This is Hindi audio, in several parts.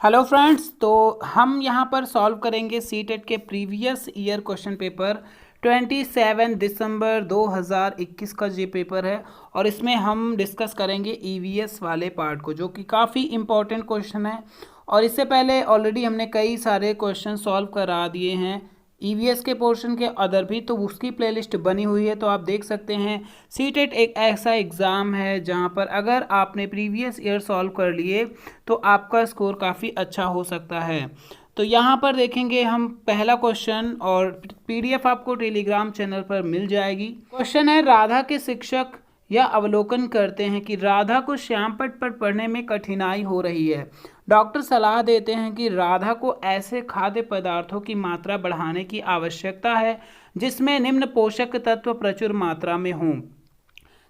हेलो फ्रेंड्स, तो हम यहाँ पर सॉल्व करेंगे सीटेट के प्रीवियस ईयर क्वेश्चन पेपर 27 दिसंबर 2021 का ये पेपर है। और इसमें हम डिस्कस करेंगे ईवीएस वाले पार्ट को, जो कि काफ़ी इम्पोर्टेंट क्वेश्चन है। और इससे पहले ऑलरेडी हमने कई सारे क्वेश्चन सॉल्व करा दिए हैं ईवीएस के पोर्शन के अदर भी, तो उसकी प्लेलिस्ट बनी हुई है, तो आप देख सकते हैं। सीटेट एक ऐसा एग्ज़ाम है जहां पर अगर आपने प्रीवियस ईयर सॉल्व कर लिए तो आपका स्कोर काफ़ी अच्छा हो सकता है। तो यहाँ पर देखेंगे हम पहला क्वेश्चन, और पीडीएफ आपको टेलीग्राम चैनल पर मिल जाएगी। क्वेश्चन है, राधा के शिक्षक यह अवलोकन करते हैं कि राधा को श्यामपट्ट पर पढ़ने में कठिनाई हो रही है। डॉक्टर सलाह देते हैं कि राधा को ऐसे खाद्य पदार्थों की मात्रा बढ़ाने की आवश्यकता है जिसमें निम्न पोषक तत्व प्रचुर मात्रा में हों।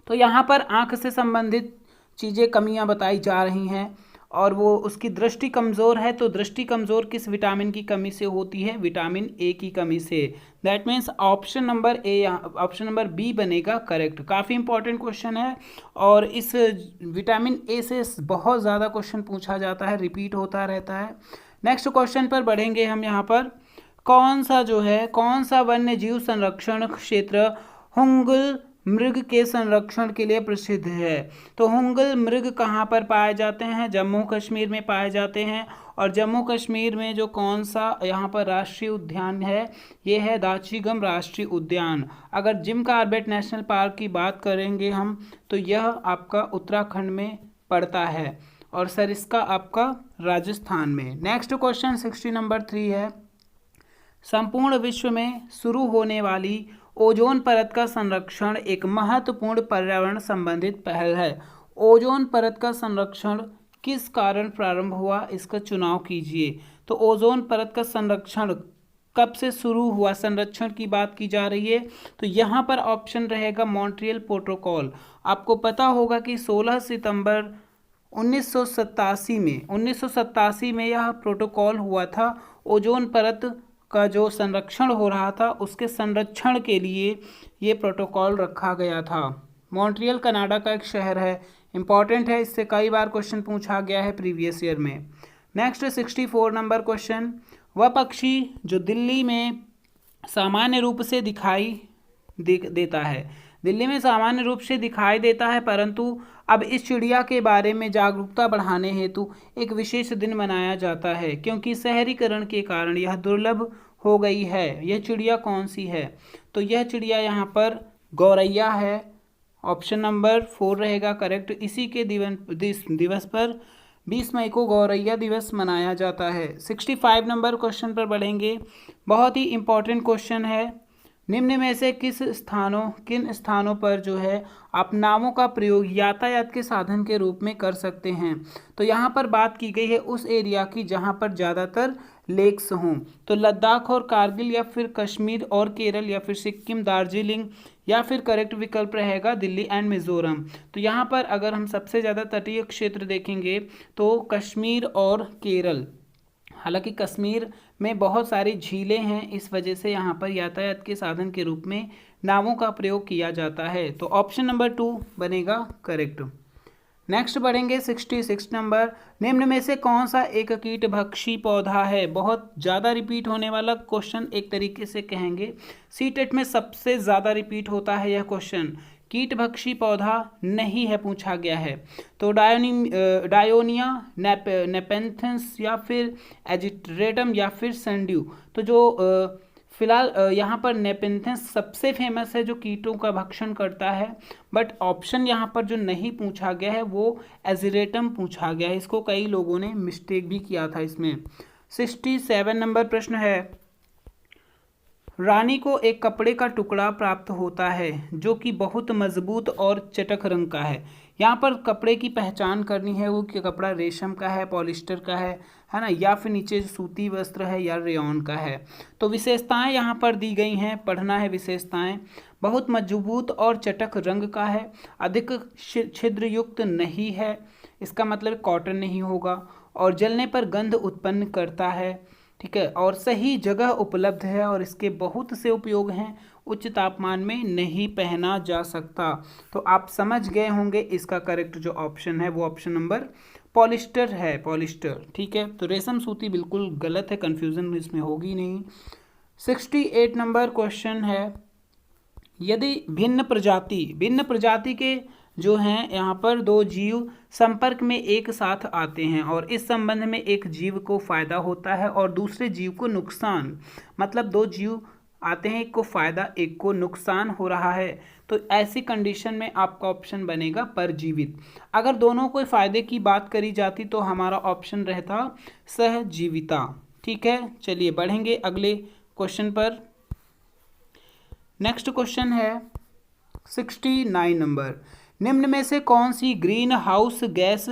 तो यहाँ पर आँख से संबंधित चीज़ें कमियाँ बताई जा रही हैं, और वो उसकी दृष्टि कमज़ोर है। तो दृष्टि कमज़ोर किस विटामिन की कमी से होती है? विटामिन ए की कमी से। That means option number A, option number B बनेगा करेक्ट। काफ़ी इंपॉर्टेंट क्वेश्चन है, और इस विटामिन ए से बहुत ज़्यादा क्वेश्चन पूछा जाता है, रिपीट होता रहता है। नेक्स्ट क्वेश्चन पर बढ़ेंगे हम। यहाँ पर कौन सा वन्य जीव संरक्षण क्षेत्र हुंगल मृग के संरक्षण के लिए प्रसिद्ध है? तो हुंगल मृग कहाँ पर पाए जाते हैं? जम्मू कश्मीर में पाए जाते हैं। और जम्मू कश्मीर में जो कौन सा यहाँ पर राष्ट्रीय उद्यान है, ये है दाचीगम राष्ट्रीय उद्यान। अगर जिम कॉर्बेट नेशनल पार्क की बात करेंगे हम, तो यह आपका उत्तराखंड में पड़ता है, और सरिस्का आपका राजस्थान में। नेक्स्ट क्वेश्चन 60 नंबर 3 है, संपूर्ण विश्व में शुरू होने वाली ओजोन परत का संरक्षण एक महत्वपूर्ण पर्यावरण संबंधित पहल है। ओजोन परत का संरक्षण किस कारण प्रारंभ हुआ, इसका चुनाव कीजिए। तो ओजोन परत का संरक्षण कब से शुरू हुआ, संरक्षण की बात की जा रही है, तो यहाँ पर ऑप्शन रहेगा मॉन्ट्रियल प्रोटोकॉल। आपको पता होगा कि 16 सितंबर 1987 में यह प्रोटोकॉल हुआ था। ओजोन परत का जो संरक्षण हो रहा था, उसके संरक्षण के लिए ये प्रोटोकॉल रखा गया था। मॉन्ट्रियल कनाडा का एक शहर है, इंपॉर्टेंट है, इससे कई बार क्वेश्चन पूछा गया है प्रीवियस ईयर में। नेक्स्ट 64 नंबर क्वेश्चन, वह पक्षी जो दिल्ली में सामान्य रूप से दिखाई देता है, दिल्ली में सामान्य रूप से दिखाई देता है, परंतु अब इस चिड़िया के बारे में जागरूकता बढ़ाने हेतु एक विशेष दिन मनाया जाता है, क्योंकि शहरीकरण के कारण यह दुर्लभ हो गई है। यह चिड़िया कौन सी है? तो यह चिड़िया यहाँ पर गौरैया है। ऑप्शन नंबर 4 रहेगा करेक्ट। इसी के दिवस पर 20 मई को गौरैया दिवस मनाया जाता है। 65 नंबर क्वेश्चन पर बढ़ेंगे। बहुत ही इंपॉर्टेंट क्वेश्चन है, निम्न में से किन स्थानों पर जो है आप नावों का प्रयोग यातायात के साधन के रूप में कर सकते हैं? तो यहाँ पर बात की गई है उस एरिया की जहाँ पर ज़्यादातर लेक्स हों। तो लद्दाख और कारगिल, या फिर कश्मीर और केरल, या फिर सिक्किम, दार्जिलिंग, या फिर करेक्ट विकल्प रहेगा दिल्ली एंड मिजोरम। तो यहाँ पर अगर हम सबसे ज़्यादा तटीय क्षेत्र देखेंगे तो कश्मीर और केरल। हालांकि कश्मीर में बहुत सारी झीलें हैं, इस वजह से यहाँ पर यातायात के साधन के रूप में नावों का प्रयोग किया जाता है। तो ऑप्शन नंबर 2 बनेगा करेक्ट। नेक्स्ट बढ़ेंगे 66 नंबर, निम्न में से कौन सा एक कीटभक्षी पौधा है? बहुत ज़्यादा रिपीट होने वाला क्वेश्चन, एक तरीके से कहेंगे सीटेट में सबसे ज़्यादा रिपीट होता है यह क्वेश्चन। कीटभक्षी पौधा नहीं है पूछा गया है। तो डायोनिया नेपेंथस, या फिर एजिट्रेटम, या फिर सैंड्यू। तो जो फिलहाल यहाँ पर नेपेंथस सबसे फेमस है जो कीटों का भक्षण करता है, बट ऑप्शन यहाँ पर जो नहीं पूछा गया है वो एजिरेटम पूछा गया है। इसको कई लोगों ने मिस्टेक भी किया था इसमें। 67 नंबर प्रश्न है, रानी को एक कपड़े का टुकड़ा प्राप्त होता है जो कि बहुत मजबूत और चटक रंग का है। यहाँ पर कपड़े की पहचान करनी है, वो कि कपड़ा रेशम का है, पॉलिस्टर का है ना, या फिर नीचे सूती वस्त्र है, या रेयॉन का है। तो विशेषताएं यहाँ पर दी गई हैं, पढ़ना है विशेषताएं। बहुत मजबूत और चटक रंग का है, अधिक छिद्रयुक्त नहीं है, इसका मतलब कॉटन नहीं होगा, और जलने पर गंध उत्पन्न करता है, ठीक है, और सही जगह उपलब्ध है, और इसके बहुत से उपयोग हैं। उच्च तापमान में नहीं पहना जा सकता। तो आप समझ गए होंगे इसका करेक्ट जो ऑप्शन है वो ऑप्शन नंबर पॉलिस्टर है, पॉलिस्टर। ठीक है, तो रेशम सूती बिल्कुल गलत है, कंफ्यूजन इसमें होगी नहीं। 68 नंबर क्वेश्चन है, यदि भिन्न प्रजाति के जो हैं यहाँ पर दो जीव संपर्क में एक साथ आते हैं और इस संबंध में एक जीव को फायदा होता है और दूसरे जीव को नुकसान, मतलब दो जीव आते हैं, एक को फायदा एक को नुकसान हो रहा है, तो ऐसी कंडीशन में आपका ऑप्शन बनेगा परजीवित। अगर दोनों को फायदे की बात करी जाती तो हमारा ऑप्शन रहता सहजीविता। ठीक है, चलिए बढ़ेंगे अगले क्वेश्चन पर। नेक्स्ट क्वेश्चन है 69 नंबर, निम्न में से कौन सी ग्रीन हाउस गैस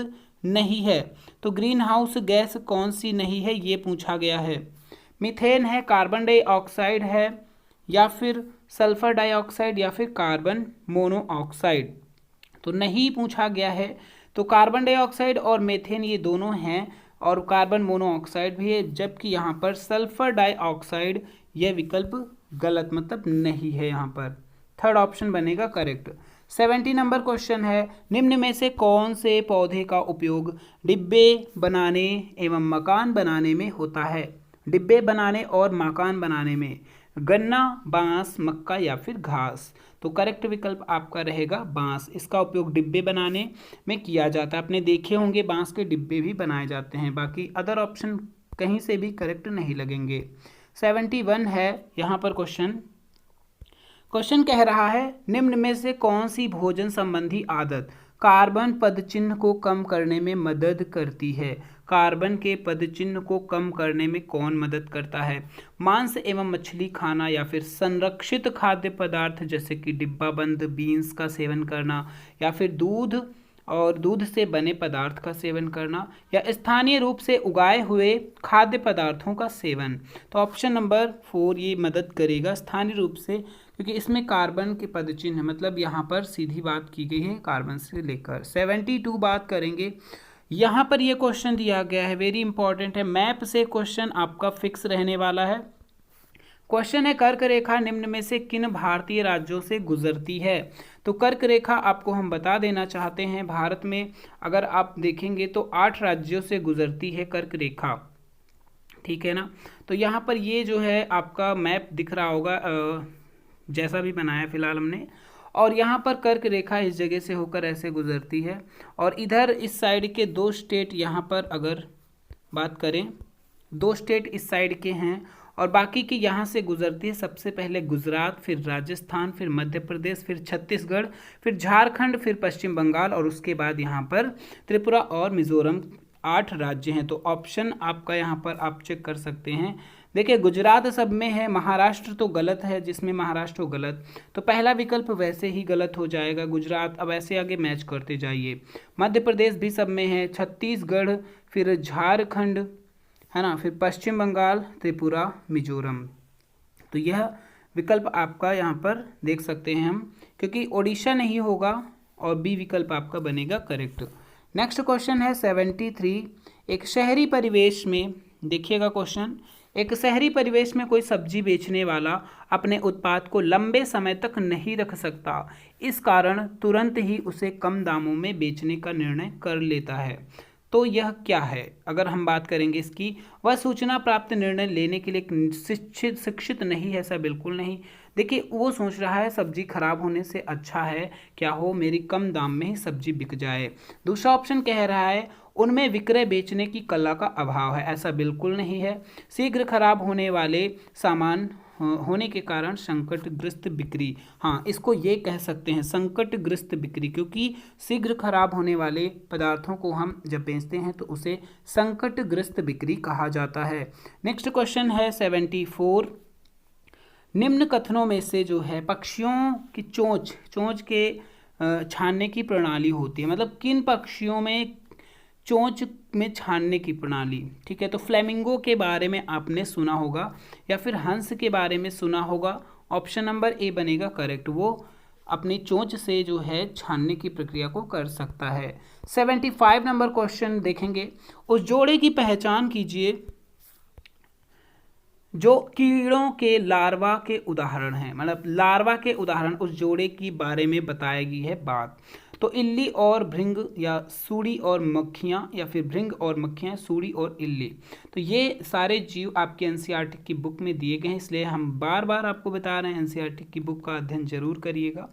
नहीं है? तो ग्रीन हाउस गैस कौन सी नहीं है ये पूछा गया है। मीथेन है, कार्बन डाइऑक्साइड है, या फिर सल्फर डाइऑक्साइड, या फिर कार्बन मोनोऑक्साइड। तो नहीं पूछा गया है, तो कार्बन डाइऑक्साइड और मीथेन ये दोनों हैं और कार्बन मोनोऑक्साइड भी है, जबकि यहाँ पर सल्फर डाइऑक्साइड यह विकल्प गलत, मतलब नहीं है यहाँ पर। थर्ड ऑप्शन बनेगा करेक्ट। 70 नंबर क्वेश्चन है, निम्न में से कौन से पौधे का उपयोग डिब्बे बनाने एवं मकान बनाने में होता है? डिब्बे बनाने और मकान बनाने में गन्ना, बांस, मक्का या फिर घास। तो करेक्ट विकल्प आपका रहेगा बांस। इसका उपयोग डिब्बे बनाने में किया जाता है। आपने देखे होंगे बांस के डिब्बे भी बनाए जाते हैं। बाकी अदर ऑप्शन कहीं से भी करेक्ट नहीं लगेंगे। 71 है यहाँ पर क्वेश्चन कह रहा है, निम्न में से कौन सी भोजन संबंधी आदत कार्बन पदचिह्न को कम करने में मदद करती है? कार्बन के पदचिह्न को कम करने में कौन मदद करता है? मांस एवं मछली खाना, या फिर संरक्षित खाद्य पदार्थ जैसे कि डिब्बाबंद बीन्स का सेवन करना, या फिर दूध और दूध से बने पदार्थ का सेवन करना, या स्थानीय रूप से उगाए हुए खाद्य पदार्थों का सेवन। तो ऑप्शन नंबर 4 ये मदद करेगा, स्थानीय रूप से, क्योंकि इसमें कार्बन के पदचिह्न मतलब यहाँ पर सीधी बात की गई है कार्बन से लेकर। 72 बात करेंगे। यहाँ पर ये क्वेश्चन दिया गया है, वेरी इंपॉर्टेंट है, मैप से क्वेश्चन आपका फिक्स रहने वाला है। क्वेश्चन है, कर्क रेखा निम्न में से किन भारतीय राज्यों से गुजरती है? तो कर्क रेखा आपको हम बता देना चाहते हैं, भारत में अगर आप देखेंगे तो 8 राज्यों से गुजरती है कर्क रेखा। ठीक है ना, तो यहाँ पर ये जो है आपका मैप दिख रहा होगा, जैसा भी बनाया फिलहाल हमने, और यहाँ पर कर्क रेखा इस जगह से होकर ऐसे गुजरती है, और इधर इस साइड के 2 स्टेट यहाँ पर अगर बात करें, 2 स्टेट इस साइड के हैं और बाकी की यहाँ से गुजरती है। सबसे पहले गुजरात, फिर राजस्थान, फिर मध्य प्रदेश, फिर छत्तीसगढ़, फिर झारखंड, फिर पश्चिम बंगाल, और उसके बाद यहाँ पर त्रिपुरा और मिजोरम। 8 राज्य हैं। तो ऑप्शन आपका यहाँ पर आप चेक कर सकते हैं। देखिए गुजरात सब में है, महाराष्ट्र तो गलत है, जिसमें महाराष्ट्र हो गलत, तो पहला विकल्प वैसे ही गलत हो जाएगा गुजरात। अब ऐसे आगे मैच करते जाइए। मध्य प्रदेश भी सब में है, छत्तीसगढ़, फिर झारखंड, है ना, फिर पश्चिम बंगाल, त्रिपुरा, मिजोरम। तो यह विकल्प आपका यहाँ पर देख सकते हैं हम, क्योंकि ओडिशा नहीं होगा, और बी विकल्प आपका बनेगा करेक्ट। नेक्स्ट क्वेश्चन है 73। एक शहरी परिवेश में, देखिएगा क्वेश्चन, एक शहरी परिवेश में कोई सब्जी बेचने वाला अपने उत्पाद को लंबे समय तक नहीं रख सकता, इस कारण तुरंत ही उसे कम दामों में बेचने का निर्णय कर लेता है। तो यह क्या है? अगर हम बात करेंगे इसकी, वह सूचना प्राप्त निर्णय लेने के लिए शिक्षित नहीं है, ऐसा बिल्कुल नहीं। देखिए वो सोच रहा है सब्जी खराब होने से अच्छा है क्या हो मेरी कम दाम में ही सब्जी बिक जाए। दूसरा ऑप्शन कह रहा है उनमें विक्रय बेचने की कला का अभाव है, ऐसा बिल्कुल नहीं है। शीघ्र खराब होने वाले सामान होने के कारण संकटग्रस्त बिक्री, हाँ इसको ये कह सकते हैं संकटग्रस्त बिक्री, क्योंकि शीघ्र खराब होने वाले पदार्थों को हम जब बेचते हैं तो उसे संकटग्रस्त बिक्री कहा जाता है। नेक्स्ट क्वेश्चन है 74। निम्न कथनों में से जो है पक्षियों की चोंच के छानने की प्रणाली होती है, मतलब किन पक्षियों में चोंच में छानने की प्रणाली, ठीक है। तो फ्लेमिंगो के बारे में आपने सुना होगा, या फिर हंस के बारे में सुना होगा। ऑप्शन नंबर ए बनेगा करेक्ट, वो अपनी चोंच से जो है छानने की प्रक्रिया को कर सकता है। 75 नंबर क्वेश्चन देखेंगे, उस जोड़े की पहचान कीजिए जो कीड़ों के लार्वा के उदाहरण हैं, मतलब लार्वा के उदाहरण उस जोड़े की बारे में बताई गई है बात। तो इल्ली और भृंग या सूड़ी और मक्खियाँ, या फिर भृंग और मक्खियाँ, सूड़ी और इल्ली, तो ये सारे जीव आपके एनसीईआरटी की बुक में दिए गए हैं, इसलिए हम बार बार आपको बता रहे हैं एनसीईआरटी की बुक का अध्ययन जरूर करिएगा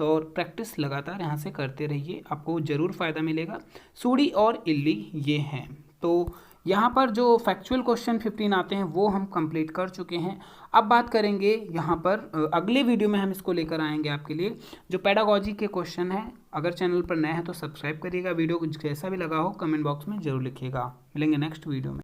और प्रैक्टिस लगातार यहाँ से करते रहिए, आपको ज़रूर फ़ायदा मिलेगा। सूड़ी और इल्ली ये हैं। तो यहाँ पर जो फैक्चुअल क्वेश्चन 15 आते हैं वो हम कंप्लीट कर चुके हैं। अब बात करेंगे यहाँ पर अगले वीडियो में हम इसको लेकर आएंगे आपके लिए जो पेडागॉजी के क्वेश्चन है। अगर चैनल पर नए हैं तो सब्सक्राइब करिएगा, वीडियो कुछ कैसा भी लगा हो कमेंट बॉक्स में ज़रूर लिखिएगा। मिलेंगे नेक्स्ट वीडियो में।